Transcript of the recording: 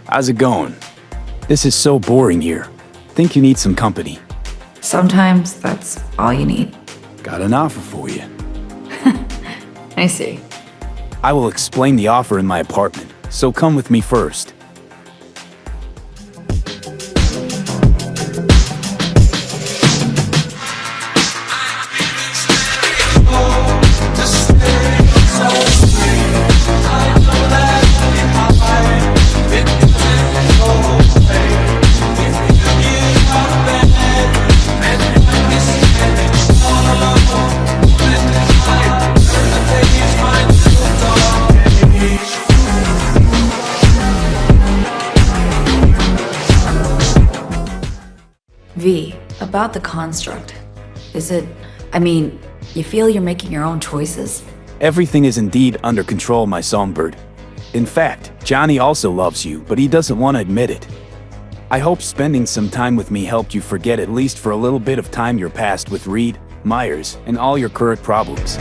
How's it going? This is so boring here. Think you need some company. Sometimes that's all you need. Got an offer for you. I see. I will explain the offer in my apartment, so come with me first. V, about the construct. You feel you're making your own choices? Everything is indeed under control, my Songbird. In fact, Johnny also loves you, but he doesn't want to admit it. I hope spending some time with me helped you forget at least for a little bit of time your past with Reed, Myers, and all your current problems.